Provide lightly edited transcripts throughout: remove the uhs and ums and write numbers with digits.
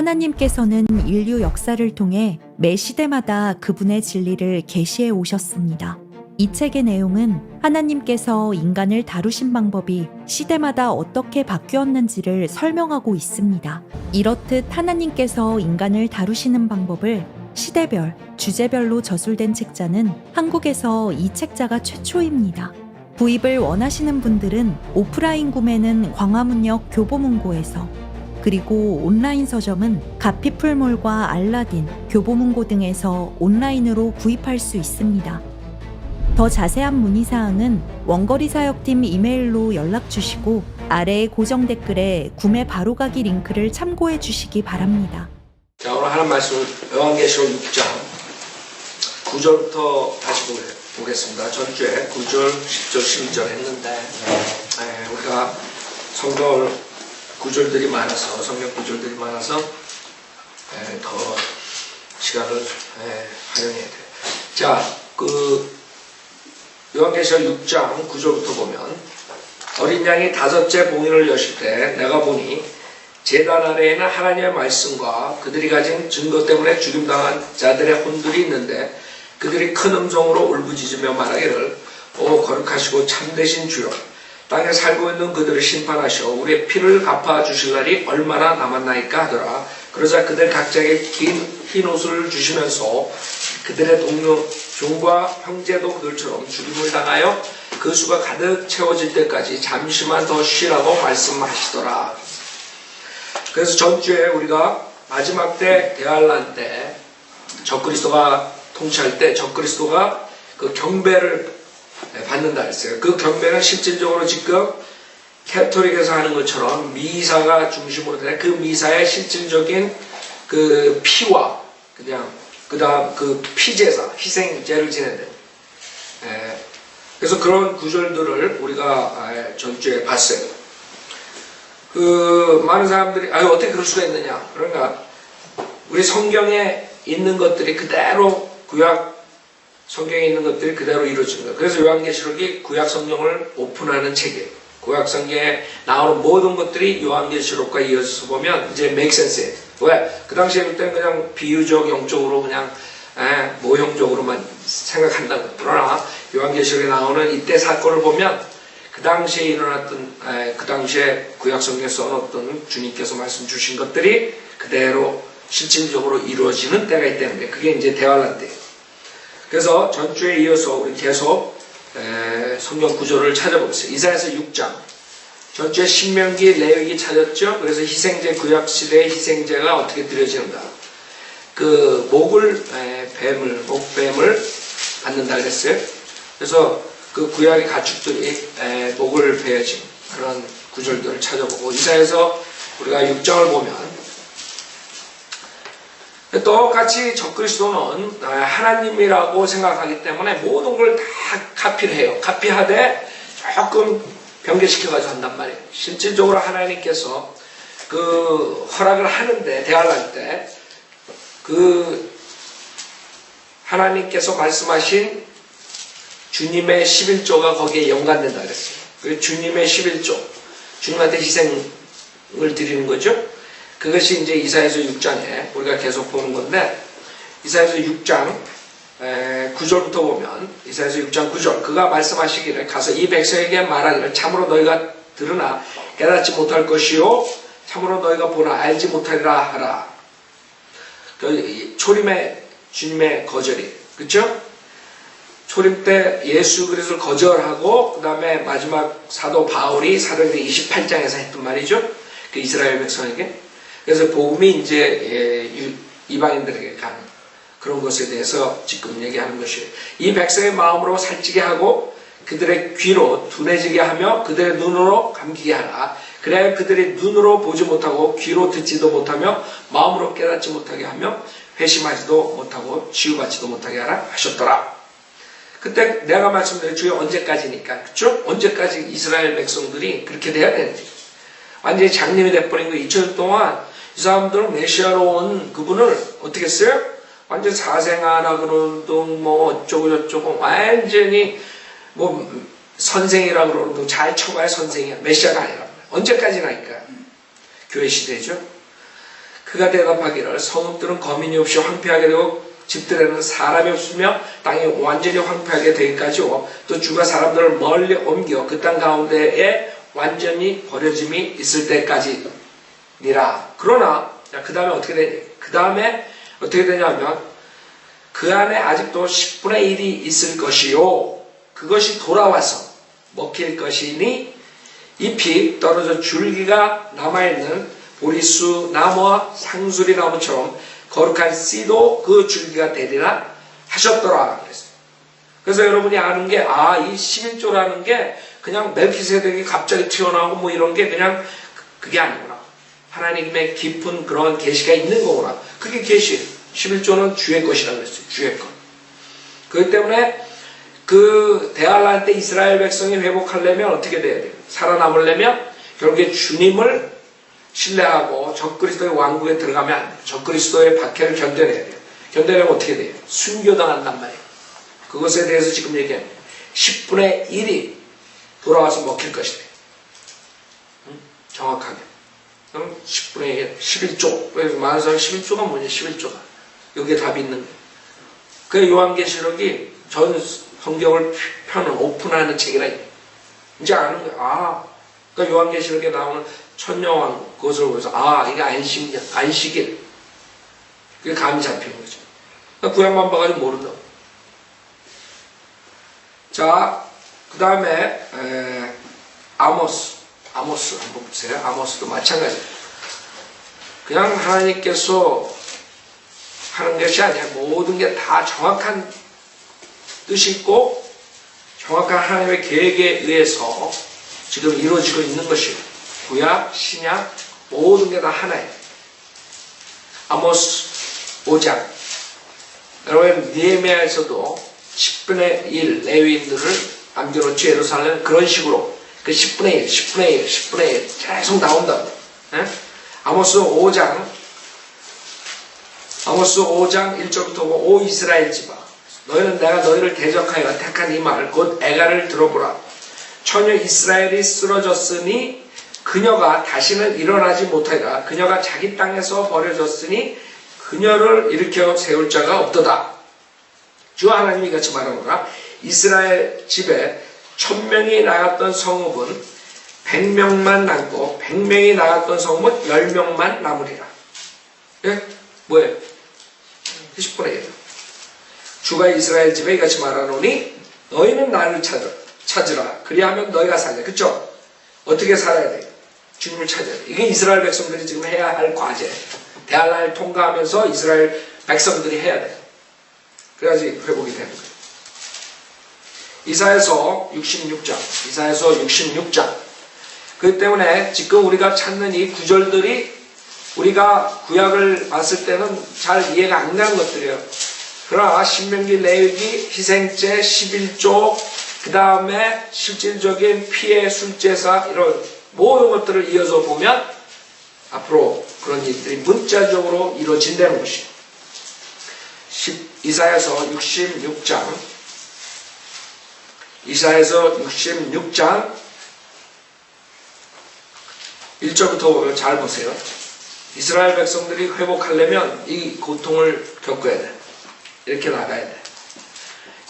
하나님께서는 인류 역사를 통해 매 시대마다 그분의 진리를 계시해 오셨습니다. 이 책의 내용은 하나님께서 인간을 다루신 방법이 시대마다 어떻게 바뀌었는지를 설명하고 있습니다. 이렇듯 하나님께서 인간을 다루시는 방법을 시대별, 주제별로 저술된 책자는 한국에서 이 책자가 최초입니다. 구입을 원하시는 분들은 오프라인 구매는 광화문역 교보문고에서, 그리고 온라인 서점은 가피풀몰과 알라딘, 교보문고 등에서 온라인으로 구입할 수 있습니다. 더 자세한 문의사항은 원거리 사역팀 이메일로 연락 주시고 아래의 고정 댓글에 구매 바로가기 링크를 참고해 주시기 바랍니다. 자, 오늘 하는 말씀은 요한계시록 6장 9절부터 다시 보겠습니다. 전주에 9절, 10절, 12절 했는데 우리가 성경 구절들이 많아서 더 시간을 활용해야 돼요. 자, 요한계시록 6장 9절부터 보면, 어린 양이 다섯째 봉인을 여실 때 내가 보니 제단 아래에는 하나님의 말씀과 그들이 가진 증거 때문에 죽임당한 자들의 혼들이 있는데, 그들이 큰 음성으로 울부짖으며 말하기를 오 거룩하시고 참되신 주여, 땅에 살고 있는 그들을 심판하시어 우리의 피를 갚아주실 날이 얼마나 남았나이까 하더라. 그러자 그들 각자에게 흰 옷을 주시면서 그들의 동료 종과 형제도 그들처럼 죽임을 당하여 그 수가 가득 채워질 때까지 잠시만 더 쉬라고 말씀하시더라. 그래서 전주에 우리가 마지막 때 대환란 때 적그리스도가 통치할 때 적그리스도가 그 경배를 받는다 했어요. 그 경배는 실질적으로 지금 캐톨릭에서 하는 것처럼 미사가 중심으로 되는 그 미사의 실질적인 그 피와 그다음 그 피제사, 희생제를 지낸다. 그래서 그런 구절들을 우리가 전주에 봤어요. 많은 사람들이 어떻게 그럴 수가 있느냐? 그러니까 우리 성경에 있는 것들이 그대로 구약 성경에 있는 것들이 그대로 이루어진 거예요. 그래서 요한계시록이 구약 성경을 오픈하는 책이에요. 구약 성경에 나오는 모든 것들이 요한계시록과 이어져서 보면 이제 make sense예요. 왜? 그 당시에 볼 때는 그냥 비유적, 영적으로 그냥 모형적으로만 생각한다고. 그러나 요한계시록에 나오는 이때 사건을 보면 그 당시에 일어났던 그 당시에 구약 성경에 써놓았던 주님께서 말씀 주신 것들이 그대로 실질적으로 이루어지는 때가 있다는 거예요. 그게 이제 대환란 때예요. 그래서 전주에 이어서 우리 계속 성경 구절을 찾아보겠습니다. 이사야서 6장. 전주에 신명기, 레위기 찾았죠. 그래서 희생제, 구약시대의 희생제가 어떻게 드려지는가. 그 목뱀을 받는다 그랬어요. 그래서 그 구약의 가축들이 목을 베어진 그런 구절들을 찾아보고, 이사야서 우리가 6장을 보면 똑같이 적그리스도는 하나님이라고 생각하기 때문에 모든 걸 다 카피를 해요. 카피하되 조금 변개시켜가지고 한단 말이에요. 실질적으로 하나님께서 그 허락을 하는데, 대환란 때 하나님께서 말씀하신 주님의 11조가 거기에 연관된다 그랬어요. 그 주님의 11조, 주님한테 희생을 드리는 거죠. 그것이 이제 이사야서 6장에 우리가 계속 보는 건데, 이사야서 6장 9절부터 보면, 이사야서 6장 9절, 그가 말씀하시기를 가서 이 백성에게 말하기를 참으로 너희가 들으나 깨닫지 못할 것이요 참으로 너희가 보나 알지 못하리라 하라. 그 초림의 주님의 거절이, 그렇죠? 초림 때 예수 그리스도를 거절하고 그 다음에 마지막 사도 바울이 사도행전 28장에서 했던 말이죠. 그 이스라엘 백성에게. 그래서 복음이 이제 이방인들에게 가는 그런 것에 대해서 지금 얘기하는 것이에요. 이 백성의 마음으로 살찌게 하고 그들의 귀로 둔해지게 하며 그들의 눈으로 감기게 하라. 그래야 그들이 눈으로 보지 못하고 귀로 듣지도 못하며 마음으로 깨닫지 못하게 하며 회심하지도 못하고 치유받지도 못하게 하라 하셨더라. 그때 내가 말씀드린 주여 언제까지니까, 그렇죠? 언제까지 이스라엘 백성들이 그렇게 돼야 되는지. 완전히 장님이 돼버린 거 2000년 동안 이 사람들은 메시아로 온 그분을 어떻게 했어요? 완전 사생아나 그러는 둥 어쩌고 저쩌고 완전히 선생이라 그러는 둥 잘 쳐봐야 선생이야. 메시아가 아니라. 언제까지나 할까? 교회 시대죠. 그가 대답하기를 성읍들은 거민이 없이 황폐하게 되고 집들에는 사람이 없으며 땅이 완전히 황폐하게 되기까지요. 또 주가 사람들을 멀리 옮겨 그 땅 가운데에 완전히 버려짐이 있을 때까지니라. 그러나 그 다음에 어떻게 되냐? 그 다음에 어떻게 되냐면 그 안에 아직도 10분의 1이 있을 것이요. 그것이 돌아와서 먹힐 것이니 잎이 떨어져 줄기가 남아있는 보리수 나무와 상수리 나무처럼 거룩한 씨도 그 줄기가 되리라 하셨더라. 그래서 여러분이 아는 게, 이 11조라는 게 그냥 멜키세덱이 갑자기 튀어나오고 뭐 이런 게 그냥 그게 아니구나. 하나님의 깊은 그런 계시가 있는 거구나. 그게 계시예요. 11조는 주의 것이라고 그랬어요. 주의 것. 그렇기 때문에 그 대할날 때 이스라엘 백성이 회복하려면 어떻게 돼야 돼요? 살아남으려면 결국에 주님을 신뢰하고 적그리스도의 왕국에 들어가면 안 돼요. 적그리스도의 박해를 견뎌내야 돼요. 견뎌내면 어떻게 돼요? 순교당한단 말이에요. 그것에 대해서 지금 얘기합니다. 10분의 1이 돌아와서 먹힐 것이다. 정확하게. 그럼 10분의 1, 11조. 많은 사람이 11조가 뭐냐? 11조가. 여기에 답이 있는 거예요. 그 요한계시록이 전 성경을 펴는 오픈하는 책이라. 이제 아는 거예요. 그러니까 요한계시록에 나오는 천녀왕 그것을 보면서 이게 안식일. 그게 감이 잡히는 거죠. 그러니까 구약만 봐가지고 모른다고. 자, 그 다음에 아모스 한번 보세요. 아모스도 마찬가지예요. 그냥 하나님께서 하는 것이 아니야. 모든 게 다 정확한 뜻이 있고 정확한 하나님의 계획에 의해서 지금 이루어지고 있는 것이에요. 구약, 신약 모든 게 다 하나예요. 아모스 5장. 여러분 느헤미야에서도 10분의 1 레위인들을 남겨놓지 예루살렘 그런 식으로 그 10분의 1 계속 나온다고. 아모스 5장 1절부터 오 이스라엘 집아 너희는 내가 너희를 대적하여 택한 이 말 곧 애가를 들어보라. 처녀 이스라엘이 쓰러졌으니 그녀가 다시는 일어나지 못하리라. 그녀가 자기 땅에서 버려졌으니 그녀를 일으켜 세울 자가 없도다. 주 하나님이 이같이 말하노라. 이스라엘 집에 1000명이 나갔던 성읍은 100명만 남고 100명이 나갔던 성읍은 10명만 남으리라. 예? 뭐예요? 10분의 1. 주가 이스라엘 집에 이같이 말하노니 너희는 나를 찾으라. 그리하면 너희가 살래. 그쵸? 어떻게 살아야 돼? 주님을 찾아야 돼. 이게 이스라엘 백성들이 지금 해야 할 과제예요. 대할날 통과하면서 이스라엘 백성들이 해야 돼. 그래야지 회복이 되는 거예요. 이사야서 66장. 그렇기 때문에 지금 우리가 찾는 이 구절들이 우리가 구약을 봤을 때는 잘 이해가 안 가는 것들이에요. 그러나 신명기, 레위기, 희생제, 11조, 그 다음에 실질적인 피해, 술제사 이런 모든 것들을 이어서 보면 앞으로 그런 일들이 문자적으로 이루어진다는 것이에요. 이사야서 66장 1절부터 잘 보세요. 이스라엘 백성들이 회복하려면 이 고통을 겪어야 돼. 이렇게 나가야 돼.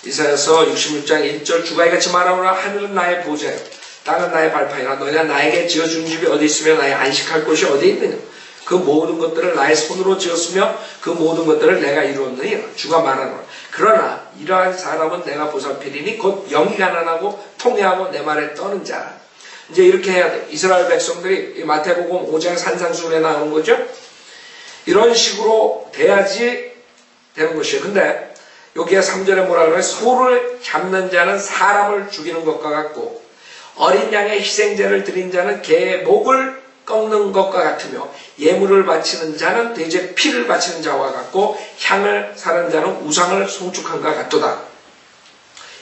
이사야서 66장 1절 주가 이같이 말하노라. 하늘은 나의 보좌요 땅은 나의 발판이라. 너희가 나에게 지어준 집이 어디 있으며 나의 안식할 곳이 어디 있느냐. 그 모든 것들을 나의 손으로 지었으며 그 모든 것들을 내가 이루었느니 주가 말하노라. 그러나 이러한 사람은 내가 보살피리니 곧 영이 가난하고 통회하고 내 말에 떠는 자. 이제 이렇게 해야 돼. 이스라엘 백성들이 마태복음 5장 산상수훈에 나오는 거죠. 이런 식으로 돼야지 되는 것이에요. 근데 여기에 3절에 뭐라 그래요? 소를 잡는 자는 사람을 죽이는 것과 같고 어린 양의 희생제를 드린 자는 개의 목을 꺾는 것과 같으며 예물을 바치는 자는 대제 피를 바치는 자와 같고 향을 사는 자는 우상을 송축한 것 같도다.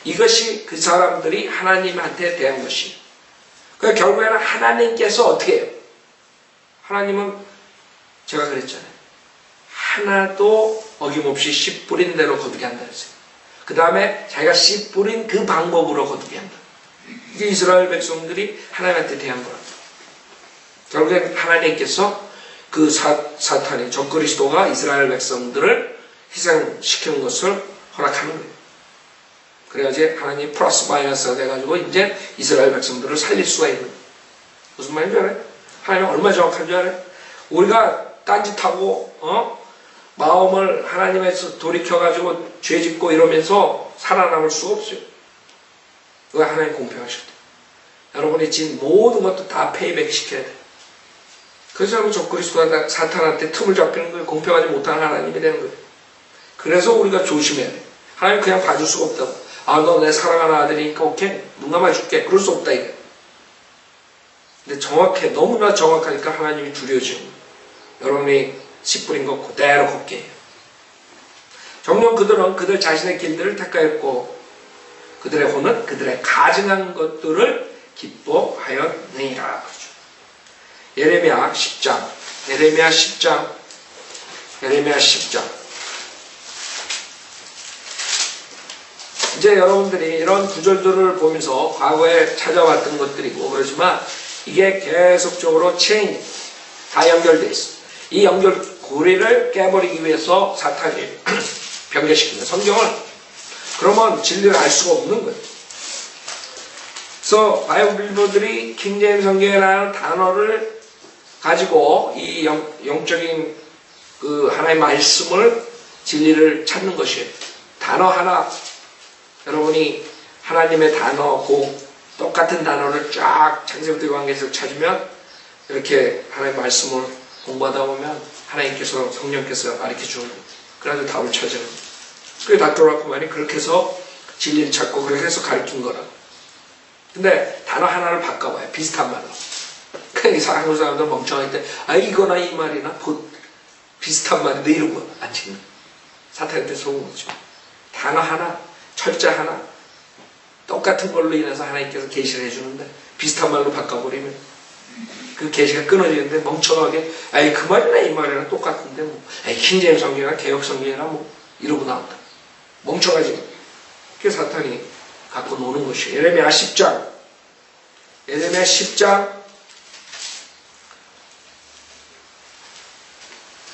이것이 그 사람들이 하나님한테 대한 것이에요. 그러니까 결국에는 하나님께서 어떻게 해요? 하나님은 제가 그랬잖아요. 하나도 어김없이 씨 뿌린 대로 거두게 한다 그랬어요. 그 다음에 자기가 씨 뿌린 그 방법으로 거두게 한다. 이게 이스라엘 백성들이 하나님한테 대한 거랍니다. 결국엔 하나님께서 그 사탄이 적그리스도가 이스라엘 백성들을 희생시키는 것을 허락하는 거예요. 그래야지 하나님 플러스 마이너스가 돼가지고 이제 이스라엘 백성들을 살릴 수가 있는 거예요. 무슨 말인지 알아요? 하나님 얼마나 정확한 줄 알아요? 우리가 딴짓하고 마음을 하나님에서 돌이켜가지고 죄 짓고 이러면서 살아남을 수가 없어요. 그거 하나님 공평하셨다. 여러분이 진 모든 것도 다 페이백 시켜야 돼. 그래서 적그리스도가 사탄한테 틈을 잡히는 거예요. 공평하지 못한 하나님이 되는 거예요. 그래서 우리가 조심해야 돼. 하나님 그냥 봐줄 수가 없다고. 아, 너 내 사랑하는 아들이니까 오케이. 눈 감아줄게. 그럴 수 없다 이게. 근데 정확해. 너무나 정확하니까 하나님이 두려워지는 거예요. 여러분이 씨 뿌린 거 그대로 걷게 해요. 정녕 그들은 그들 자신의 길들을 택하였고 그들의 혼은 그들의 가증한 것들을 기뻐하였느니라. 그렇죠. 예레미야 10장. 이제 여러분들이 이런 구절들을 보면서 과거에 찾아왔던 것들이고 그렇지만 이게 계속적으로 체인이 다 연결되어 있습니다. 이 연결고리를 깨버리기 위해서 사탄이 변개시키는 성경을 그러면 진리를 알 수가 없는 거예요. 그래서 바이블 빌더들이 킹제임스 성경이라는 단어를 가지고 이 영적인 그 하나의 말씀을 진리를 찾는 것이에요. 단어 하나 여러분이 하나님의 단어 똑같은 단어를 쫙 창세부터 요한계시록 찾으면 이렇게 하나님의 말씀을 공부하다 보면 하나님께서 성령께서 가르쳐주는 거예요. 그래서 답을 찾아요. 그게 닥터라코만이 그렇게 해서 진리를 찾고 그렇게 해서 가르친 거라. 근데 단어 하나를 바꿔봐요. 비슷한 말로. 그러니까 한국 사람들 멍청할 때 이거나 이 말이나 비슷한 말인데 이런 거 안 찍는 거예요. 사탄한테 속은 거죠. 단어 하나, 철자 하나 똑같은 걸로 인해서 하나님께서 계시를 해주는데 비슷한 말로 바꿔버리면 그 계시가 끊어지는데 멍청하게 그 말이나 이 말이나 똑같은데 킹제임스 성경이나 개역 성경이나 이러고 나온다. 멍청하지. 그게 사탄이 갖고 노는 것이에요. 예레미야 10장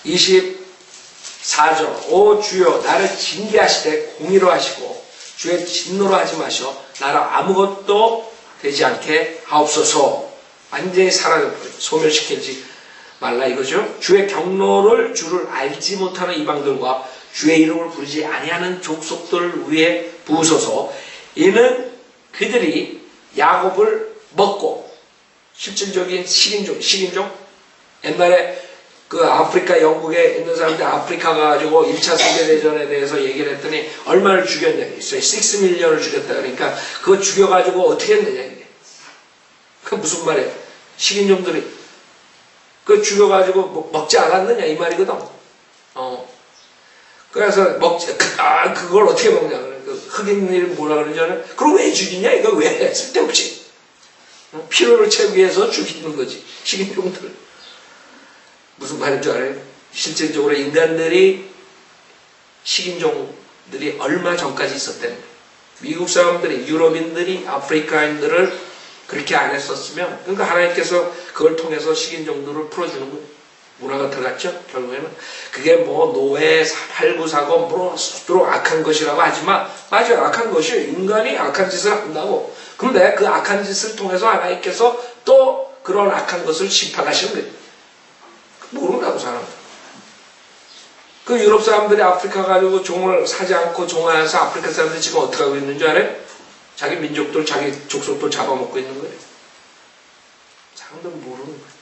24절 오 주여 나를 징계하시되 공의로 하시고 주의 진노로 하지 마셔 나를 아무것도 되지 않게 하옵소서. 완전히 사라져버려. 소멸시키지 말라 이거죠. 주의 경로를 주를 알지 못하는 이방들과 주의 이름을 부르지 아니하는 족속들을 위해 부으소서. 이는 그들이 야곱을 먹고 실질적인 식인종 옛날에 그 아프리카 영국에 있는 사람들 아프리카 가가지고 1차 세계대전에 대해서 얘기를 했더니 얼마를 죽였냐 있어요. 6밀리언을 죽였다. 그러니까 그거 죽여가지고 어떻게 했느냐 이게. 그 무슨 말이에요. 식인종들이 그 죽여가지고 먹지 않았느냐 이 말이거든. 그래서 그걸 어떻게 먹냐. 그 흑인들이 뭐라 그러는지 알아요? 그럼 왜 죽이냐 이거 왜 쓸데없이. 필요를 채우기 위해서 죽이는 거지. 식인종들. 무슨 말인지 알아요? 실질적으로 인간들이 식인종들이 얼마 전까지 있었다는 거예요. 미국 사람들이 유럽인들이 아프리카인들을 그렇게 안 했었으면 그러니까 하나님께서 그걸 통해서 식인종들을 풀어주는 거예요. 문화가 들어갔죠. 결국에는 그게 노예, 할부사고 스스로 악한 것이라고 하지만 맞아요. 악한 것이에요. 인간이 악한 짓을 한다고. 그런데 그 악한 짓을 통해서 하나님께서 또 그런 악한 것을 심판하시는 거예요. 모른다고 사람들. 그 유럽 사람들이 아프리카 가지고 종을 사지 않고 종하여서 아프리카 사람들이 지금 어떻게 하고 있는 줄 알아요? 자기 민족들, 자기 족속들 잡아먹고 있는 거예요. 사람들 모르는 거예요.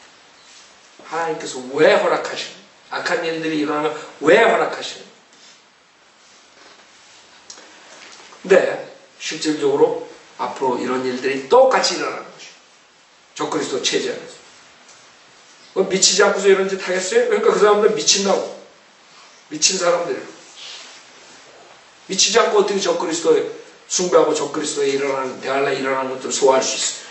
하나님께서 왜 허락하시는 거예요? 악한 일들이 일어나면 왜 허락하시는 거예요? 근데 실질적으로 앞으로 이런 일들이 똑같이 일어나는 것이죠. 적그리스도 체제 안에서. 미치지 않고서 이런 짓 하겠어요? 그러니까 그 사람들 미친다고. 미친 사람들이에요. 미치지 않고 어떻게 적그리스도에 숭배하고 적그리스도에 일어나는 대할라 일어나는 것들을 소화할 수 있어요.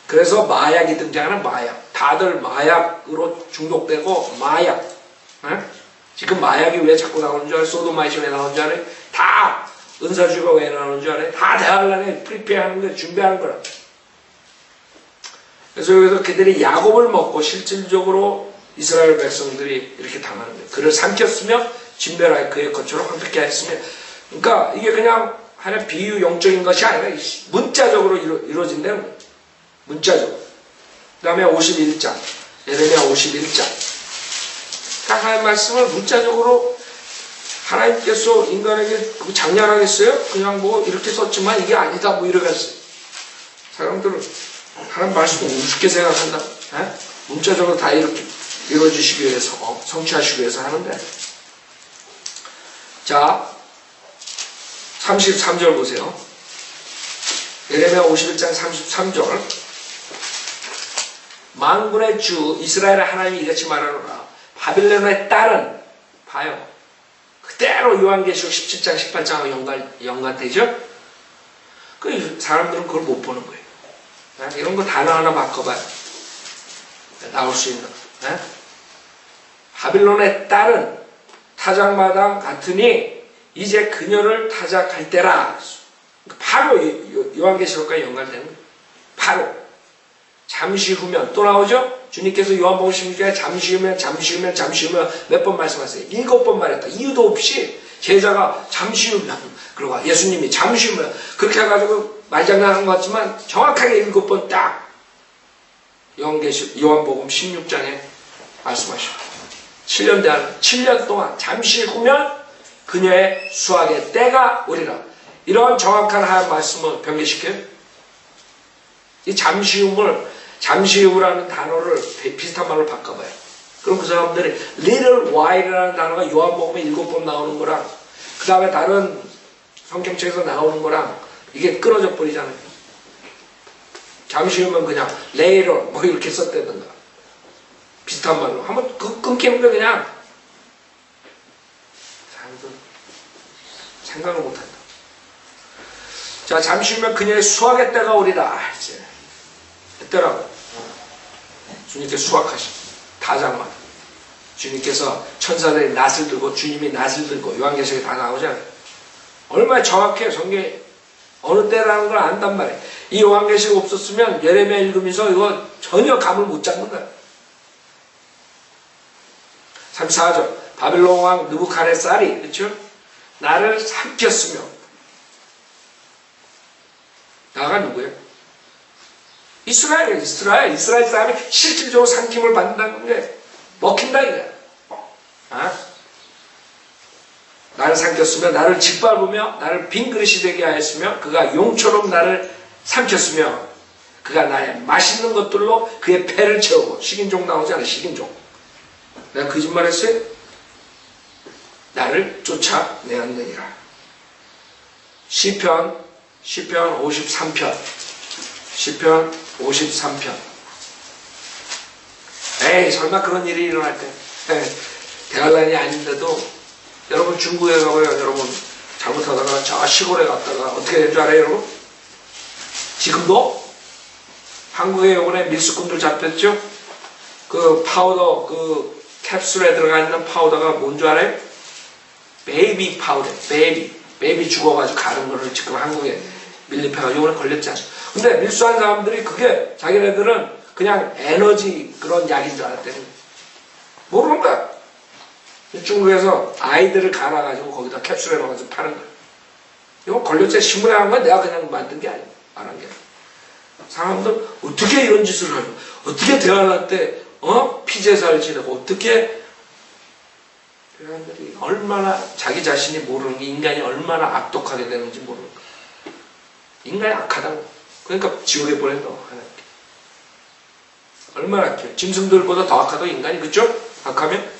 그래서 마약이 등장하는 마약. 다들 마약으로 중독되고 마약. 지금 마약이 왜 자꾸 나오는 줄 알아요? 소도마이시 왜 나오는 줄 알아요? 다 은사주가 왜 나오는 줄 알아요? 다 대할라에 프리페어하는 거예요. 준비하는 거라. 그래서 여기서 그들이 야곱을 먹고 실질적으로 이스라엘 백성들이 이렇게 당하는 거예요. 그를 삼켰으며 진멸하여 그의 거처로 황폐케 하였으며. 그러니까 이게 그냥 하나의 비유 용적인 것이 아니라 문자적으로 이루어진다는 거예요. 문자적으로. 그 다음에 51장 예레미야 51장. 그러니까 하나의 말씀을 문자적으로 하나님께서 인간에게 장난하겠어요? 그냥 뭐 이렇게 썼지만 이게 아니다 뭐 이러겠어요. 사람들은 하나님 말씀을 우습게 생각한다. 에? 문자적으로 다 이렇게 이루어지시기 위해서 성취하시기 위해서 하는데. 자 33절 보세요. 예레미야 51장 33절. 만군의 주 이스라엘의 하나님이 이같이 말하노라. 바빌론의 딸은 봐요. 그대로 요한계시록 17장 18장하고 연관되죠? 그 사람들은 그걸 못 보는 거예요. 이런 거 단어 하나 바꿔봐요. 나올 수 있는. 바빌론의 딸은 타작마당 같으니 이제 그녀를 타작할 때라. 바로 요한계시록과 연관되는 거예요. 바로. 잠시 후면 또 나오죠? 주님께서 요한복음 16장에 잠시 후면 몇 번 말씀하세요? 7번 말했다. 이유도 없이 제자가 잠시 후면 그리고 예수님이 잠시 후면 그렇게 해가지고 말장난한 것 같지만 정확하게 7번 딱 요한복음 16장에 말씀하시고 7년 동안 잠시 후면 그녀의 수학의 때가 오리라. 이런 정확한 하얀 말씀을 변개시켜요. 이 잠시 후라는 단어를 비슷한 말로 바꿔봐요. 그럼 그 사람들이 little while이라는 단어가 요한복음에 7번 나오는 거랑 그 다음에 다른 성경책에서 나오는 거랑 이게 끊어져 버리잖아요. 잠시 후면 그냥 later 뭐 이렇게 썼다든가 비슷한 말로 한번 끊기는 거 그냥 사람들 생각을 못한다. 자 잠시 후면 그녀의 수학의 때가 오리다. 이제 했더라고. 주님께서 수확하신 다장만. 주님께서 천사들이 낫을 들고 주님이 낫을 들고 요한계시록에 다 나오잖아요. 얼마나 정확해요. 성경에 어느 때라는 걸 안단 말이에요. 이 요한계시록 없었으면 예레미야 읽으면서 이거 전혀 감을 못 잡는 거예요. 34절 바빌론 왕 느부갓네살이 그렇죠? 나를 삼켰으며. 나가 누구예요? 이스라엘 사람이 실질적으로 삼킴을 받는다는 게 먹힌다 이거야. 나를 삼켰으며 나를 짓밟으며 나를 빈 그릇이 되게 하였으며 그가 용처럼 나를 삼켰으며 그가 나의 맛있는 것들로 그의 배를 채우고 식인종 나오지 않아. 식인종. 내가 거짓말했어요? 나를 쫓아내었느니라. 시편 53편 시편 53편. 에이 설마 그런 일이 일어날 때 대환란이 아닌데도 여러분 중국에 가봐요. 여러분 잘못하다가 저 시골에 갔다가 어떻게 된 줄 알아요 여러분? 지금도 한국에 요번에 밀수꾼들 잡혔죠? 그 파우더 그 캡슐에 들어가 있는 파우더가 뭔 줄 알아요? 베이비 파우더. 베이비 죽어가지고 가는 거를 지금 한국에 밀립해가지고 요번에 걸렸잖아. 근데 밀수한 사람들이 그게 자기네들은 그냥 에너지 그런 약인 줄 알았대요. 모르는 거야. 중국에서 아이들을 갈아가지고 거기다 캡슐에 넣어가지고 파는 거야. 이거 걸렸지. 신문에 한 건 내가 그냥 만든 게 아니야. 안 한 게. 사람들 어떻게 이런 짓을 해요? 어떻게 대화할 때 피제사를 지내고 어떻게 사람들이 얼마나 자기 자신이 모르는 게 인간이 얼마나 악독하게 되는지 모르는 거야. 인간이 악하다고. 그러니까 지옥에 보낸다고 하나님께. 얼마나 악해요. 짐승들보다 더 악하다고 인간이. 그쵸? 악하면?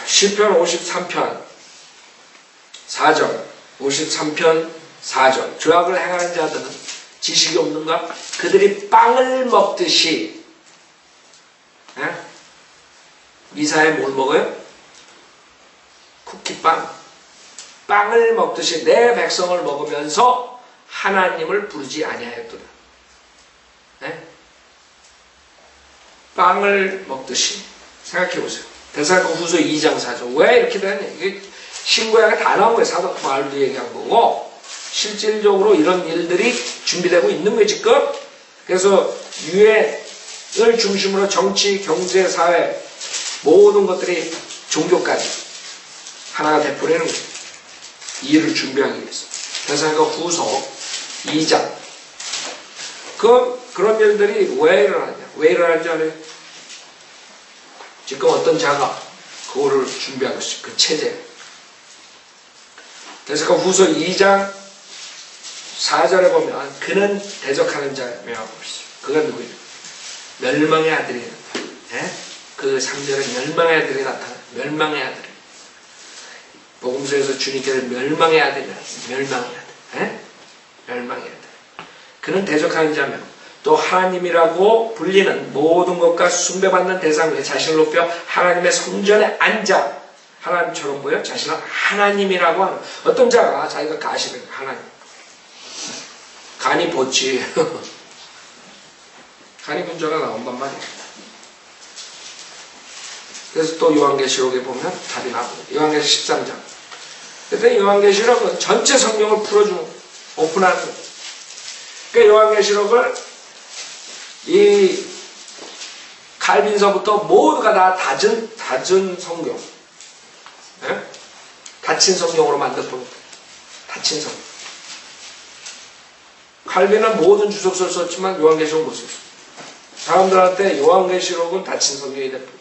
시편 53편 4절 53편 4절 죄악을 행하는 자들은 지식이 없는가? 그들이 빵을 먹듯이 미사에 뭘 먹어요? 쿠키빵. 빵을 먹듯이 내 백성을 먹으면서 하나님을 부르지 아니하였도다. 빵을 먹듯이 생각해보세요. 데살로니가후서 2장 4절. 왜 이렇게 되냐? 이게 신구약에 다 나온 거예요. 사도 바울도 얘기한 거고 실질적으로 이런 일들이 준비되고 있는 거예요 지금. 그래서 유해 중심으로 정치, 경제, 사회 모든 것들이 종교까지 하나가 돼버리는 거예요. 이해를 준비하기 위해서. 대사가 후서 2장. 그런 일들이 왜 일어나냐? 왜 일어나는지 알아요? 지금 어떤 자가 그거를 준비하고 있어요. 그 체제. 대사가 후서 2장 4절에 보면 그는 대적하는 자의 명하고 있어요. 그가 누구예요? 멸망의 아들이 나타나. 예? 그 3절에 멸망의 아들이 나타나. 멸망의 아들. 복음서에서 주님께서 멸망의 아들이라 했어요. 멸망의 아들. 예? 멸망의 아들. 그는 대적하는 자며 또 하나님이라고 불리는 모든 것과 숭배받는 대상 위에 자신을 높여 하나님의 성전에 앉아 하나님처럼 보여 자신을 하나님이라고 하는 어떤 자가 자기가 가시는 하나님. 간이 벗지. 간이 분자가 나온단 말이야. 그래서 또 요한계시록에 보면 답이 나옵니다. 요한계시록 13장. 그때 요한계시록은 전체 성경을 풀어주는 오픈하는 거예요. 그러니까 요한계시록을 이 칼빈서부터 모두가 다 닫은 성경, 네? 닫힌 성경으로 만들어버린 거예요. 닫힌 성경. 칼빈은 모든 주석서를 썼지만 요한계시록은 못 썼어요. 사람들한테 요한계시록은 닫힌 성경이 됐고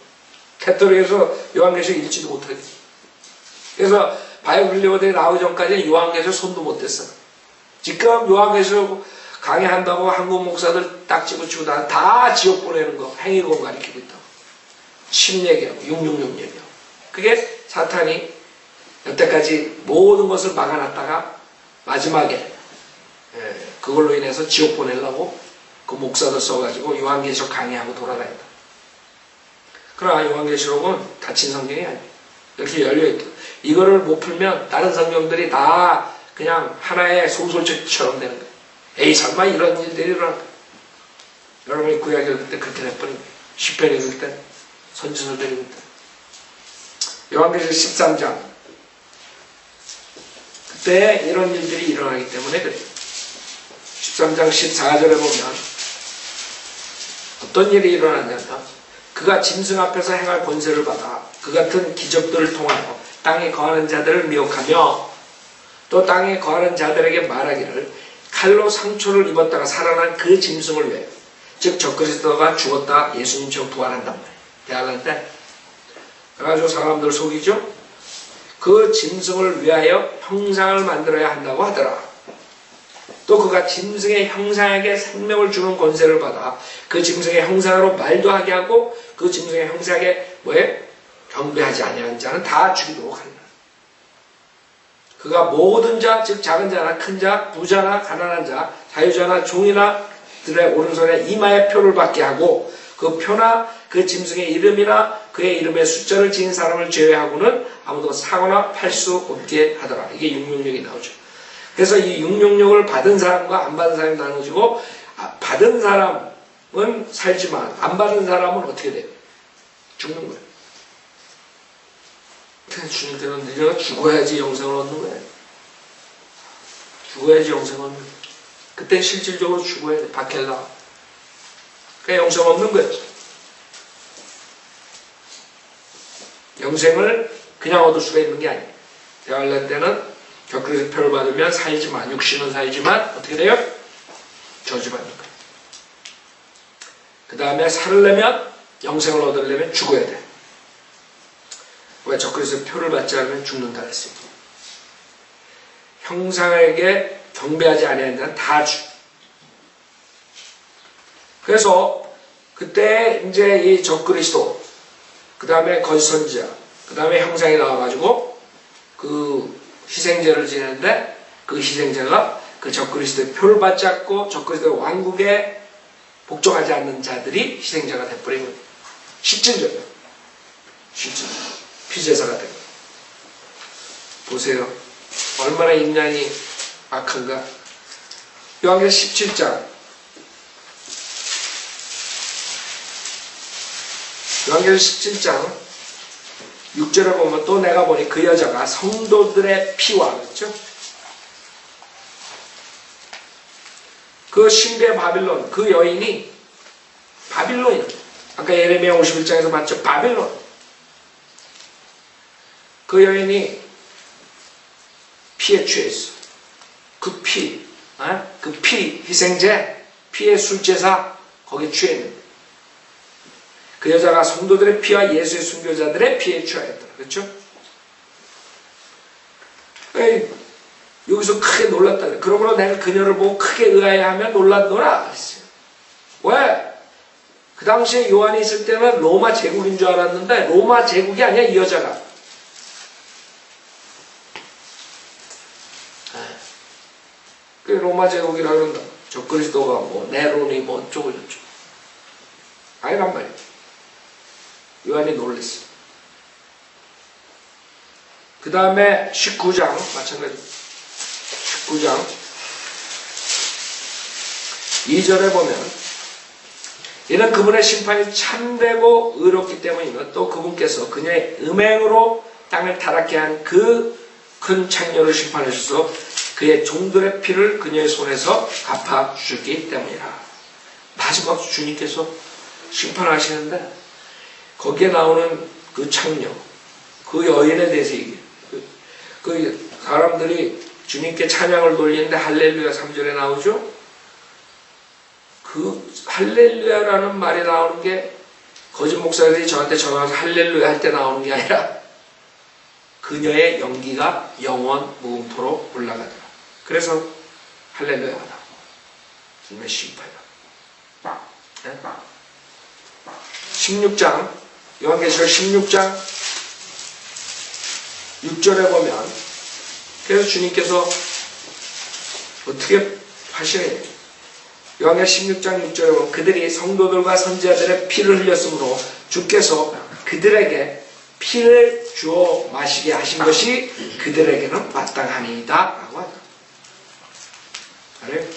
캐톨릭에서 요한계시록 읽지도 못하게. 그래서 바이블리오들이 나오기 전까지 요한계시록 손도 못 댔어요. 지금 요한계시록 강의한다고 한국 목사들 딱 집어치고 다 지옥 보내는 거 행위공 가르치고 있다고. 10 얘기하고 666 얘기하고. 그게 사탄이 여태까지 모든 것을 막아놨다가 마지막에 그걸로 인해서 지옥 보내려고 그 목사들 써가지고 요한계시록 강의하고 돌아다닌다. 그러나 요한계시록은 닫힌 성경이 아니에요. 이렇게 열려있다. 이거를 못 풀면 다른 성경들이 다 그냥 하나의 소설책처럼 되는 거예요. 에이 설마 이런 일들이 일어날까? 여러분이 구약 읽을 때 그렇게 돼버린 거예요. 시편 읽을 때, 선지서들 읽을 때. 요한계시록 13장. 그때 이런 일들이 일어나기 때문에 그래요. 13장 14절에 보면 어떤 일이 일어났냐면 그가 짐승 앞에서 행할 권세를 받아 그 같은 기적들을 통하여 땅에 거하는 자들을 미혹하며 또 땅에 거하는 자들에게 말하기를 칼로 상처를 입었다가 살아난 그 짐승을 위해 즉 적그리스도가 죽었다 예수님처럼 부활한단 말이에요. 대할란 때 그래가지고 사람들 속이죠. 그 짐승을 위하여 형상을 만들어야 한다고 하더라. 또 그가 짐승의 형상에게 생명을 주는 권세를 받아 그 짐승의 형상으로 말도 하게 하고 그 짐승의 형상에 뭐에 경배하지 아니하는 자는 다 죽이도록 한다. 그가 모든 자, 즉 작은 자나 큰 자, 부자나 가난한 자, 자유자나 종이나 들의 오른손에 이마에 표를 받게 하고 그 표나 그 짐승의 이름이나 그의 이름의 숫자를 지닌 사람을 제외하고는 아무도 사거나 팔 수 없게 하더라. 이게 666이 나오죠. 그래서 이 666을 받은 사람과 안 받은 사람이 나눠지고 받은 사람은 살지만 안 받은 사람은 어떻게 돼요? 죽는 거예요. 주님께서는 너희가 죽어야지 영생을 얻는 거예요. 죽어야지 영생을 얻는 거예요. 그때 실질적으로 죽어야 돼. 박헬라. 그러니까 영생 없는 거예요. 영생을 그냥 얻을 수가 있는 게 아니에요. 대할란 때는 적그리스도 표를 받으면 살지만 육신은 살지만 어떻게 돼요? 저주받는 거예요. 그 다음에 살으려면 영생을 얻으려면 죽어야 돼. 왜 적그리스도 표를 받지 않으면 죽는다 했어요. 형상에게 경배하지 아니하는 자는 다 죽. 그래서 그때 이제 이 적그리스도 그 다음에 거짓 선지자 그 다음에 형상이 나와가지고 그 희생제를 지내는데 그 희생제가 그 적그리스도의 표를 받지 않고 적그리스도의 왕국에 복종하지 않는 자들이 희생제가 돼버린 거예요. 실질적이에요. 실질적이에요. 피제사가 된 거예요. 보세요. 얼마나 인간이 악한가. 요한계시록 17장. 요한계시록 17장 6절에 보면 또 내가 보니 그 여자가 성도들의 피와 그렇죠? 그 신비의 바빌론 그 여인이 바빌론이에요. 아까 예레미야 51장에서 봤죠? 바빌론. 그 여인이 피에 취했어. 그 피, 희생제, 피의 술제사, 거기에 취했는데. 그 여자가 성도들의 피와 예수의 순교자들의 피에 취하였더라. 그렇죠? 에이, 여기서 크게 놀랐다. 그러므로 내가 그녀를 보고 크게 의아해하며 놀랐노라. 그랬어요. 왜? 그 당시에 요한이 있을 때는 로마 제국인 줄 알았는데 로마 제국이 아니야, 이 여자가. 그 로마 제국이라 그런다. 저 그리스도가 뭐 네론이 뭐 어쩌고 저쩌고. 아니란 말이야. 요한이 놀랬어. 그 다음에 19장 마찬가지. 19장 2절에 보면 이는 그분의 심판이 참되고 의롭기 때문이며 또 그분께서 그녀의 음행으로 땅을 타락케 한 그 큰 창녀를 심판하셔서 그의 종들의 피를 그녀의 손에서 갚아주셨기 때문이라. 마지막 주님께서 심판하시는데 거기에 나오는 그 창녀, 그 여인에 대해서 얘기해요. 그 사람들이 주님께 찬양을 돌리는데 할렐루야 3절에 나오죠. 그 할렐루야라는 말이 나오는 게 거짓 목사들이 저한테 전화와서 할렐루야 할 때 나오는 게 아니라 그녀의 연기가 영원 무궁토록 올라가더라. 그래서 할렐루야가 나오고 주님의 심판이다. 16장 요한계시록 16장 6절에 보면 그래서 주님께서 어떻게 하시느냐. 요한계시록 16장 6절에 보면 그들이 성도들과 선지자들의 피를 흘렸으므로 주께서 그들에게 피를 주어 마시게 하신 것이 그들에게는 마땅하니이다 라고 하더라. 그래요?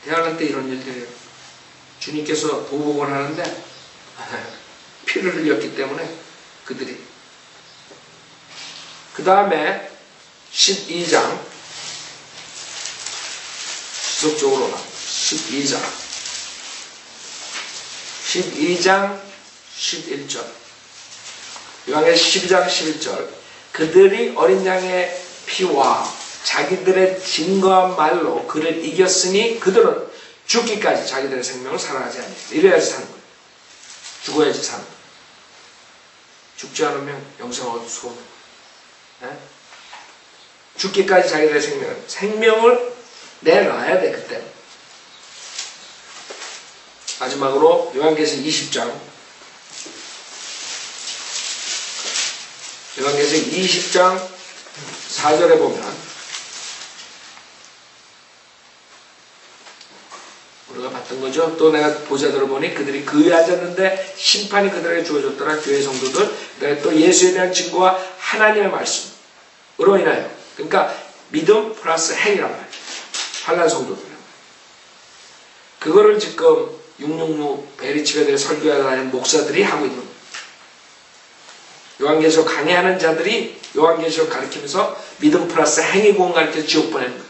대환란 때 이런 일들이에요. 주님께서 보복을 하는데 피를 흘렸기 때문에 그들이. 그 다음에 12장 지속적으로 나옵니다. 12장 11절 요한계시록 12장 11절 그들이 어린 양의 피와 자기들의 증거한 말로 그를 이겼으니 그들은 죽기까지 자기들의 생명을 살아가지 않는다. 이래야지 사는 거예요. 죽어야지 사는 거예요. 죽지 않으면 영생을 얻을 수가 없는 거예요. 죽기까지 자기들의 생명을 내놔야 돼. 그때 마지막으로 요한계시록 20장 요한계시록 20장 4절에 보면 우리가 봤던 거죠. 또 내가 보자들을 보니 그들이 그의하였는데 심판이 그들에게 주어졌더라. 교회 성도들 또 예수에 대한 증거와 하나님의 말씀으로 인하여 그러니까 믿음 플러스 행이란 말이에요. 환난 성도들 그거를 지금 666 베리치베드에 설교하는 목사들이 하고 있는 거예요. 요한계시록 강의하는 자들이 요한계시록 가르치면서 믿음 플러스 행위 공가르쳐 지옥 보내는 거예요.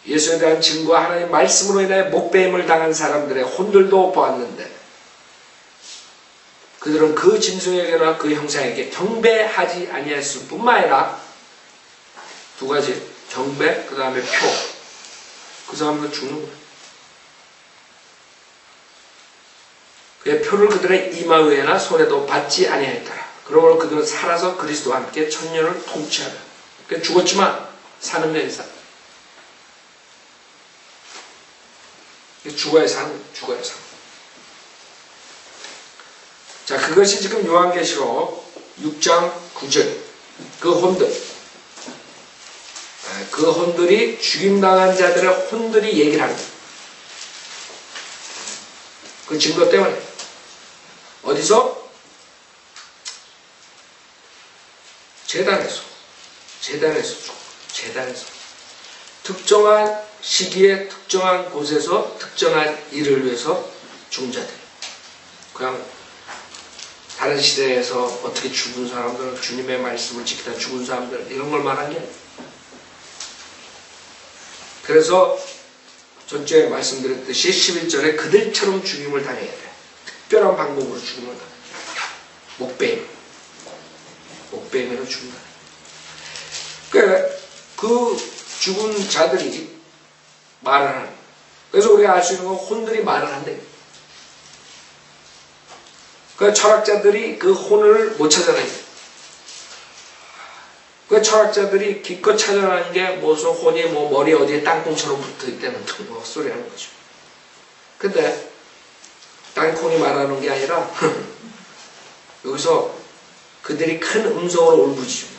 예수에 대한 증거와 하나님의 말씀으로 인해 목배임을 당한 사람들의 혼들도 보았는데 그들은 그 짐승에게나 그 형상에게 경배하지 아니했을 뿐만 아니라 두 가지 경배 그 다음에 표 그 사람들은 죽는 거예요. 그의 표를 그들의 이마 위에나 손에도 받지 아니하였더라. 그러므로 그들은 살아서 그리스도와 함께 천년을 통치하라. 그러니까 죽었지만 사는 면이 사. 죽어야 사는 거예요. 죽어야 사는 거예요. 자, 그것이 지금 요한계시록 6장 9절 그 혼들 그 혼들이 죽임당한 자들의 혼들이 얘기를 하는 거예요. 그 증거 때문에 어디서? 재단에서 특정한 시기에 특정한 곳에서 특정한 일을 위해서 죽은 자들. 그냥 다른 시대에서 어떻게 죽은 사람들, 주님의 말씀을 지키다 죽은 사람들 이런 걸 말한 게 아니에요. 그래서 전주에 말씀드렸듯이 11절에 그들처럼 죽임을 당해야 돼. 특별한 방법으로 죽임을 당해. 목베임으로 죽는다. 그 죽은 자들이 말을 하는 거예요. 그래서 우리가 알 수 있는 건 혼들이 말을 한대. 그 철학자들이 그 혼을 못 찾아내요. 그 철학자들이 기껏 찾아내는 게 무슨 혼이 뭐 머리 어디에 땅콩처럼 붙어있기 때문에 헛소리 하는 거죠. 근데 땅콩이 말하는 게 아니라 여기서 그들이 큰 음성으로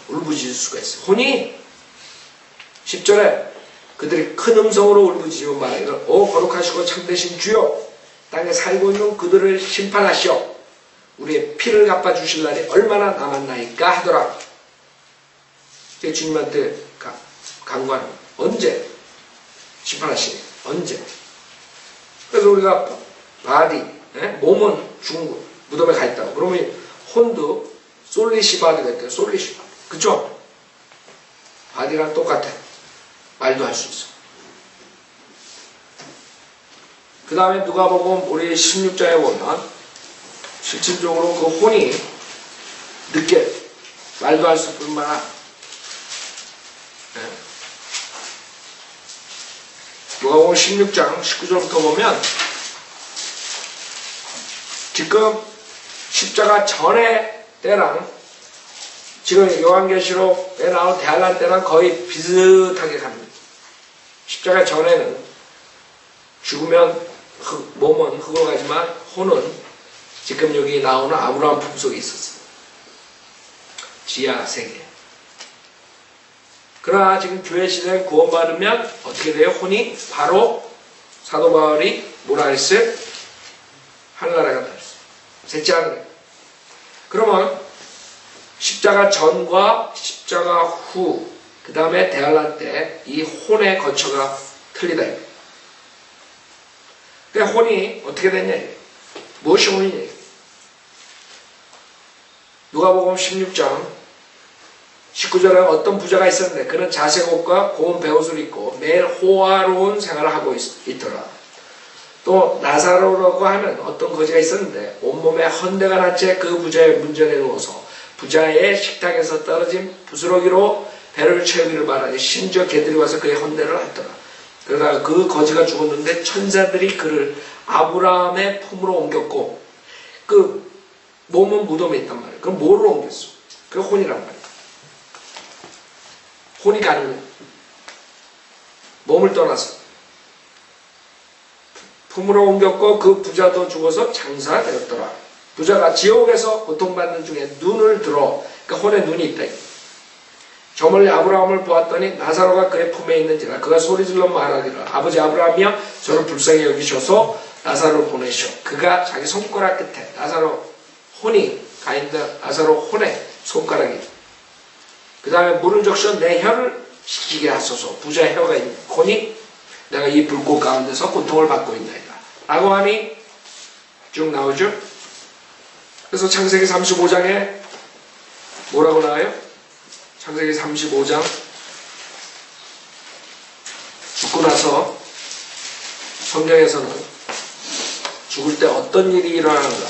울부짖을 수가 있어요. 혼이 10절에 그들이 큰 음성으로 울부짖으며 말하기를 오 거룩하시고 참되신 주여 땅에 살고 있는 그들을 심판하시오 우리의 피를 갚아주실 날이 얼마나 남았나이까 하더라. 주님한테 간구하는 언제 심판하시니 언제. 그래서 우리가 바디 몸은 죽은 거 무덤에 가 있다고 그러면 혼도 솔리시 바디가 있대요. 솔리시 바디 그쵸? 바디랑 똑같아. 말도 할 수 있어. 그 다음에 누가복음 우리 16장에 보면 실질적으로 그 혼이 늦게 말도 할 수 뿐만 누가복음 16장 19절부터 보면 지금 십자가 전의 때랑 지금 요한계시록에 나온 대환란 때랑 거의 비슷하게 갑니다. 십자가 전에는 죽으면 몸은 흙으로 가지만 혼은 지금 여기 나오는 아브라함 품속에 있었어요. 지하 세계. 그러나 지금 교회 시대에 구원받으면 어떻게 돼요? 혼이 바로 사도 바울이 뭐라 했어요? 하늘나라에 간다 했어요. 셋째 하늘에. 그러면 십자가 전과 십자가 후, 그 다음에 대환란 때 이 혼의 거처가 틀리다. 그러니까 혼이 어떻게 됐냐? 무엇이 혼이냐? 누가복음 16장 19절에 어떤 부자가 있었는데 그는 자색 옷과 고운 베옷을 입고 매일 호화로운 생활을 하고 있더라. 또 나사로라고 하는 어떤 거지가 있었는데 온몸에 헌대가 난 채 그 부자의 문전에 누워서 부자의 식탁에서 떨어진 부스러기로 배를 채우기를 바라니 심지어 개들이 와서 그의 헌대를 했더라. 그러다가 그 거지가 죽었는데 천사들이 그를 아브라함의 품으로 옮겼고 그 몸은 무덤에 있단 말이에요. 그럼 뭐로 옮겼어? 그게 혼이란 말이에요. 혼이 가는 거예요. 몸을 떠나서 품으로 옮겼고 그 부자도 죽어서 장사가 되었더라. 부자가 지옥에서 고통받는 중에 눈을 들어 그러니까 혼에 눈이 있다. 저 멀리 아브라함을 보았더니 나사로가 그의 품에 있는지라 그가 소리질러 말하기를 아버지 아브라함이여 저를 불쌍히 여기셔서 나사로를 보내시오. 그가 자기 손가락 끝에 나사로 혼이 가인데 나사로 혼에 손가락이 그 다음에 물을 적셔 내 혀를 식히게 하소서. 부자의 혀가 있는 혼이 내가 이 불꽃 가운데서 고통을 받고 있나이다 라고 하니 쭉 나오죠. 그래서 창세기 35장에 뭐라고 나와요? 창세기 35장 죽고 나서 성경에서는 죽을 때 어떤 일이 일어나는가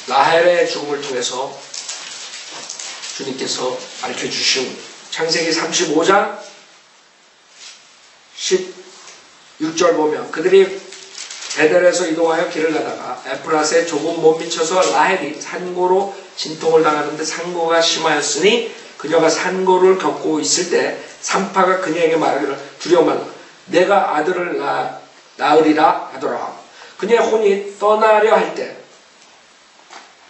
라헬의 죽음을 통해서 주님께서 알려주시오. 창세기 35장 16절 보면 그들이 베델에서 이동하여 길을 가다가 에프라스에 조금 못 미쳐서 라헬이 산고로 진통을 당하는데 산고가 심하였으니 그녀가 산고를 겪고 있을 때 산파가 그녀에게 말하기를 두려워 말라 내가 아들을 낳으리라 하더라. 그녀의 혼이 떠나려 할 때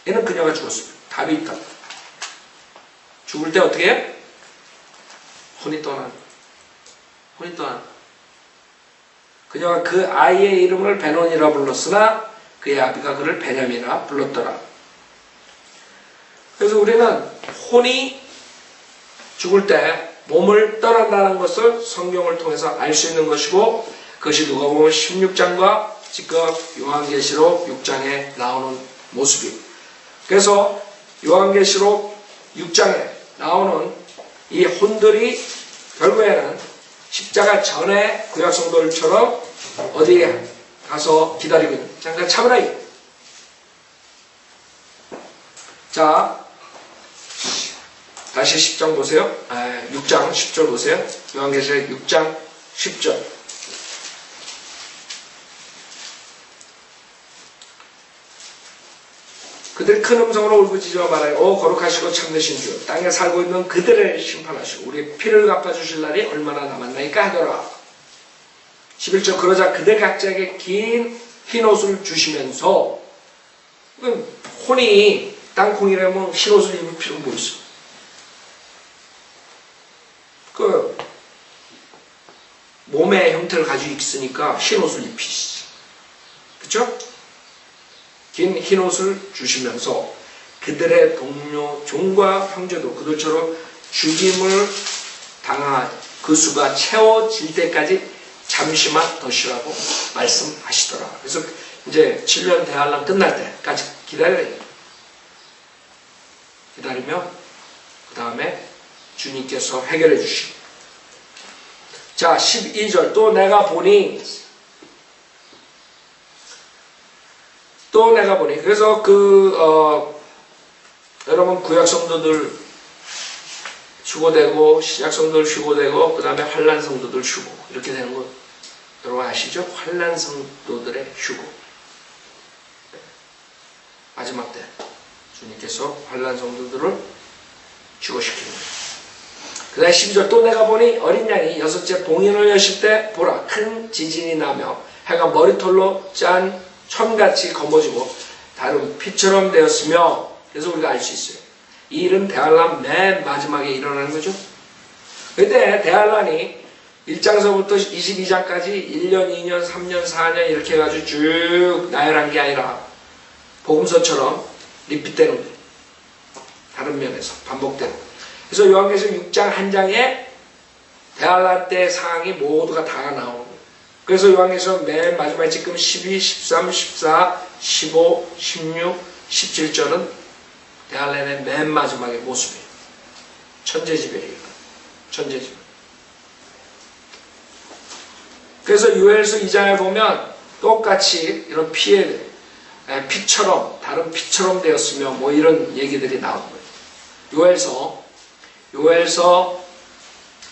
얘는 그녀가 죽었습니다. 답이 있다. 죽을 때 어떻게 해? 혼이 떠나는 그녀가 그 아이의 이름을 베논이라 불렀으나 그의 아비가 그를 베냐민이라 불렀더라. 그래서 우리는 혼이 죽을 때 몸을 떠난다는 것을 성경을 통해서 알 수 있는 것이고 그것이 누가복음 16장과 지금 요한계시록 6장에 나오는 모습이에요. 그래서 요한계시록 6장에 나오는 이 혼들이 결국에는 십자가 전에 구약 성도들처럼 어디에 가서 기다리고 있는. 잠깐 참으라. 자, 다시 10장 보세요. 6장 10절 보세요. 요한계시록 6장 10절. 그들이 큰 음성으로 울부짖어 말하여 거룩하시고 참되신 주 땅에 살고 있는 그들을 심판하시고 우리의 피를 갚아주실 날이 얼마나 남았나이까 하더라. 11절. 그러자 그들 각자에게 긴 흰옷을 주시면서, 혼이 땅콩이라면 흰옷을 입을 필요는 뭐 있어? 몸의 형태를 가지고 있으니까 흰옷을 입히시지. 그쵸? 긴 흰옷을 주시면서 그들의 동료, 종과 형제도 그들처럼 죽임을 당한 그 수가 채워질 때까지 잠시만 더 쉬라고 말씀하시더라. 그래서 이제 7년 대환란 끝날 때까지 기다려야 돼요. 기다리면 그 다음에 주님께서 해결해 주시고. 자, 12절. 또 내가 보니 그래서 여러분 구약 성도들 휴고되고 신약 성도들 휴고되고 그 다음에 환난 성도들 휴고 이렇게 되는 거 여러분 아시죠? 환난 성도들의 휴고. 마지막 때 주님께서 환난 성도들을 휴고시키는 거예요. 그 다음에 12절. 또 내가 보니 어린 양이 여섯째 봉인을 여실 때 보라 큰 지진이 나며 해가 머리털로 짠 천같이 검어지고 다른 피처럼 되었으며. 그래서 우리가 알 수 있어요. 이 일은 대환란 맨 마지막에 일어나는 거죠. 그때 대환란이 1장서부터 22장까지 1년, 2년, 3년, 4년 이렇게 해가지고 쭉 나열한 게 아니라 복음서처럼 리핏되는 거예요. 다른 면에서 반복되는 거예요. 그래서 요한계시록 6장 한 장에 대환란 때 상황이 모두가 다 나오는 거예요. 그래서 요한계시록 맨 마지막에 지금 12, 13, 14, 15, 16, 17절은 대환란의 맨 마지막의 모습이에요. 천재지변이에요. 천재지변. 그래서 요엘서 2장에 보면 똑같이 이런 피처럼 다른 피처럼 되었으며 뭐 이런 얘기들이 나오는 거예요. 요엘서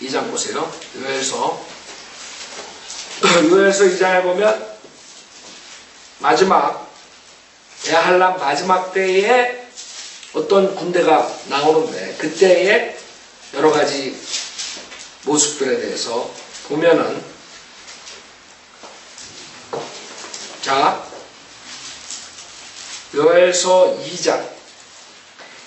2장 보세요. 요엘서 2장에 보면 마지막 대환란 마지막 때에 어떤 군대가 나오는데 그때의 여러 가지 모습들에 대해서 보면은 자 요엘서 2장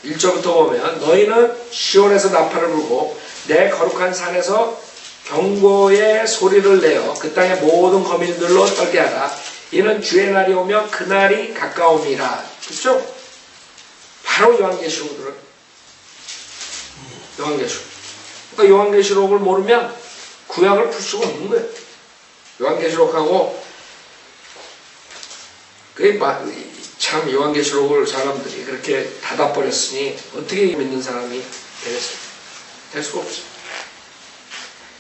1절부터 보면 너희는 시온에서 나팔을 불고 내 거룩한 산에서 경고의 소리를 내어 그 땅의 모든 거민들로 떨게 하라. 이는 주의 날이 오며 그날이 가까움이라. 그렇죠? 바로 요한계시록을 그러니까 요한계시록을 모르면 구약을 풀 수가 없는 거예요. 요한계시록하고 그게 참 요한계시록을 사람들이 그렇게 닫아버렸으니 어떻게 믿는 사람이 되겠어요? 될 수가 없어요.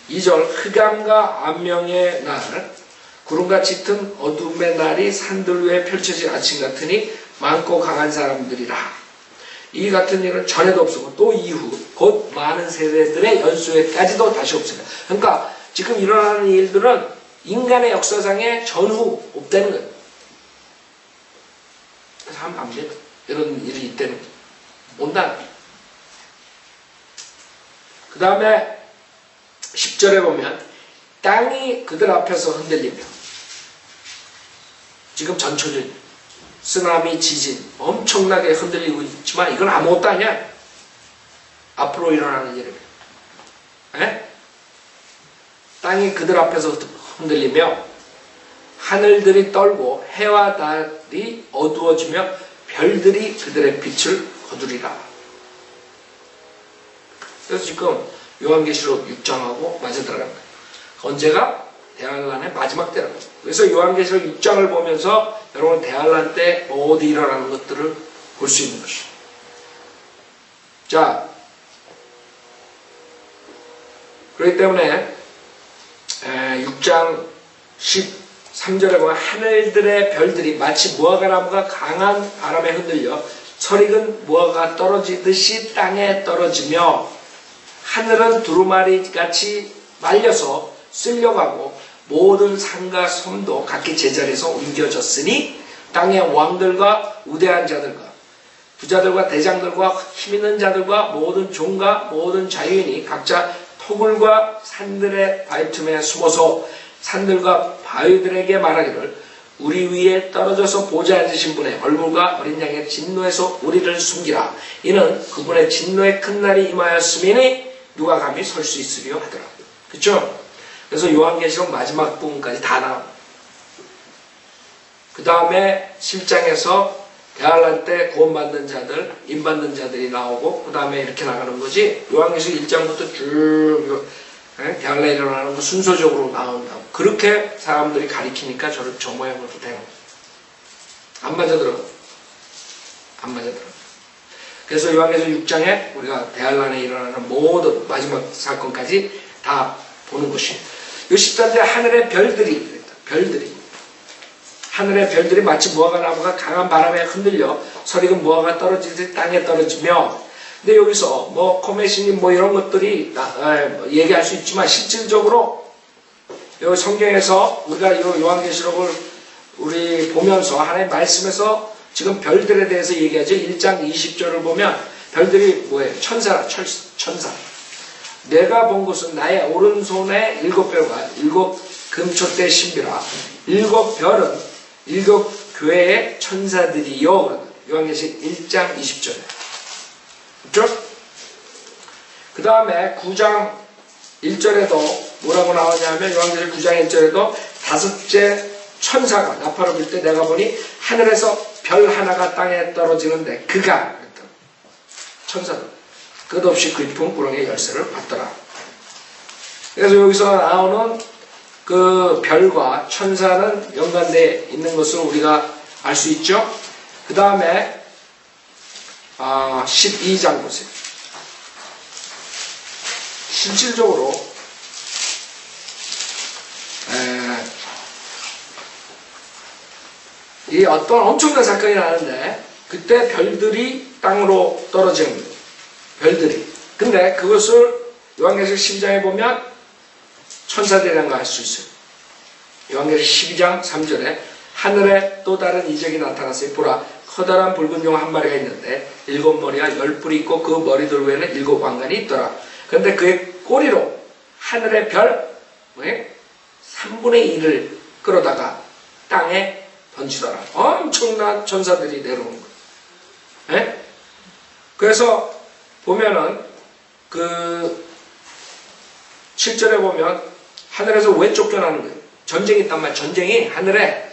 2절 흑암과 안명의 날 구름같이 튼 어둠의 날이 산들 위에 펼쳐진 아침 같으니 많고 강한 사람들이라. 이 같은 일은 전에도 없었고 또 이후 곧 많은 세대들의 연수에까지도 다시 없습니다. 그러니까 지금 일어나는 일들은 인간의 역사상에 전후 없다는 거예요. 그래서 하면 안 돼요. 이런 일이 있다는 거예요. 온다. 그 다음에 10절에 보면 땅이 그들 앞에서 흔들리며 지금 전초전 쓰나미, 지진 엄청나게 흔들리고 있지만 이건 아무것도 아니야. 앞으로 일어나는 일이에요. 땅이 그들 앞에서 흔들리며 하늘들이 떨고 해와 달이 어두워지며 별들이 그들의 빛을 거두리라. 그래서 지금 요한계시록 6장하고 맞아 들어간 거예요. 언제가? 대환란의 마지막 때라는 거예요. 그래서 요한계시록 6장을 보면서 여러분 대환란 때 어디 일어나는 것들을 볼 수 있는 것이죠. 자, 그렇기 때문에 6장 3절에 보면 하늘들의 별들이 마치 무화과나무가 강한 바람에 흔들려 설익은 무화과가 떨어지듯이 땅에 떨어지며 하늘은 두루마리같이 말려서 쓸려가고 모든 산과 섬도 각기 제자리에서 옮겨졌으니 땅의 왕들과 우대한 자들과 부자들과 대장들과 힘있는 자들과 모든 종과 모든 자유인이 각자 토굴과 산들의 바위틈에 숨어서 산들과 바위들에게 말하기를 우리 위에 떨어져서 보좌에 앉으신 분의 얼굴과 어린 양의 진노에서 우리를 숨기라. 이는 그분의 진노의 큰 날이 임하였음이니 누가 감히 설 수 있으리요 하더라. 그렇죠? 그래서 요한계시록 마지막 부분까지 다 나옵니다. 그 다음에 7장에서 대환란 때 구원받는 자들, 임받는 자들이 나오고 그 다음에 이렇게 나가는 거지. 요한계시록 1장부터 쭉 대환란이 일어나는 거 순서적으로 나온다고. 그렇게 사람들이 가리키니까 저를 저 모양으로 되는 거예요. 안 맞아들어. 안 맞아들어. 그래서 요한계시록 6장에 우리가 대환란에 일어나는 모든 마지막 사건까지 다 보는 것이에요. 요 13절 하늘의 별들이 하늘의 별들이 마치 무화과나무가 강한 바람에 흔들려 설익은 무화과가 떨어지듯이 땅에 떨어지며 근데 여기서 뭐 코메시님 뭐 이런 것들이 얘기할 수 있지만 실질적으로 요 성경에서 우리가 요 요한계시록을 우리 보면서 하나님의 말씀에서 지금 별들에 대해서 얘기하죠. 1장 20절을 보면 별들이 뭐예요? 천사. 내가 본 것은 나의 오른손에 7별과 7 금촛대 신비라. 7별은 7 교회의 천사들이요. 요한계시록 1장 20절에. 그렇죠? 그 다음에 9장 1절에도 뭐라고 나오냐면 요한계시록 9장 1절에도 5째 천사가 나팔을 불 때 내가 보니 하늘에서 별 하나가 땅에 떨어지는데 그가 천사들 끝없이 깊은 구렁의 열쇠를 받더라. 그래서 여기서 나오는 그 별과 천사는 연관되어 있는 것을 우리가 알 수 있죠. 그 다음에 12장 보세요. 실질적으로 이 어떤 엄청난 사건이 나는데 그때 별들이 땅으로 떨어지는 거예요. 별들이. 근데 그것을 요한계시록 12장에 보면 천사들이라는 걸 알 수 있어요. 요한계시록 12장 3절에 하늘에 또 다른 이적이 나타났어요. 보라 커다란 붉은 용 한 마리가 있는데 7머리와 10뿔이 있고 그 머리들 위에는 7 왕관이 있더라. 그런데 그의 꼬리로 하늘의 별 3분의 1을 끌어다가 땅에 던지더라. 엄청난 천사들이 내려오는 거예요. 그래서 보면은 그 7절에 보면 하늘에서 왜 쫓겨나는 거예요? 전쟁이 있단 말이에요. 전쟁이 하늘에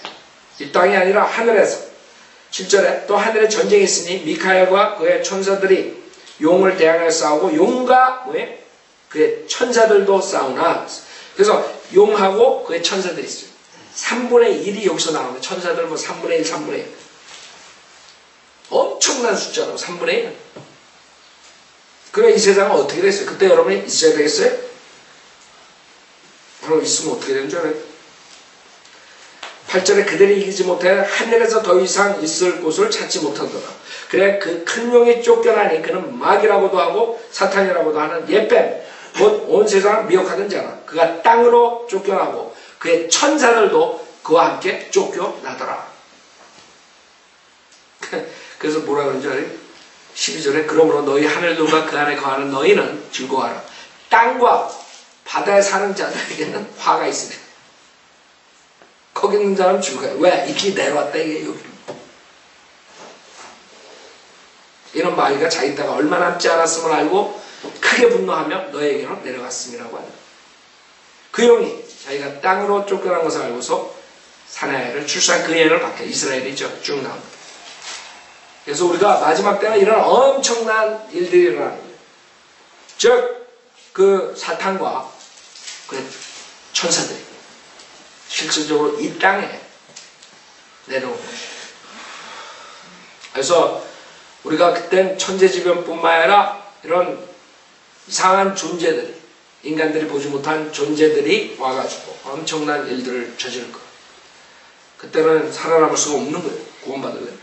이 땅이 아니라 하늘에서 7절에 또 하늘에 전쟁이 있으니 미카엘과 그의 천사들이 용을 대항하여 싸우고 용과 그의 천사들도 싸우나. 그래서 용하고 그의 천사들이 있어요. 3분의 1이 여기서 나오는 천사들 뭐 3분의 1, 3분의 1. 엄청난 숫자로 3분의 1. 그래 이 세상은 어떻게 됐어요? 그때 여러분이 있어야 되겠어요? 그럼 있으면 어떻게 되는 줄 알아요? 8절에 그들이 이기지 못해 하늘에서 더 이상 있을 곳을 찾지 못하더라. 그래 그 큰 용이 쫓겨나니 그는 마귀라고도 하고 사탄이라고도 하는 옛뱀 곧 온 세상을 미혹하던 자라. 그가 땅으로 쫓겨나고 그의 천사들도 그와 함께 쫓겨나더라. 그래서 뭐라 그러는지 알아요? 12절에 그러므로 너희 하늘들과 그 안에 거하는 너희는 즐거워하라. 땅과 바다에 사는 자들에게는 화가 있으니 거기 있는 사람은 즐거워요. 왜? 이렇게 내려왔다 이게 여기. 이런 마귀가 자기 땅가 얼마 남지 않았음을 알고 크게 분노하며 너에게로 내려갔음이라고 한다. 그 용이 자기가 땅으로 쫓겨난 것을 알고서 사나이를 출산 그 애를 받게 이스라엘이죠. 쭉 나옵니다. 그래서 우리가 마지막 때는 이런 엄청난 일들이 일어나는 거예요. 즉, 그 사탄과 그 천사들이 실질적으로 이 땅에 내려오는 거예요. 그래서 우리가 그땐 천재지변뿐만 아니라 이런 이상한 존재들이 인간들이 보지 못한 존재들이 와가지고 엄청난 일들을 저지를 거예요. 그때는 살아남을 수가 없는 거예요. 구원받으려면.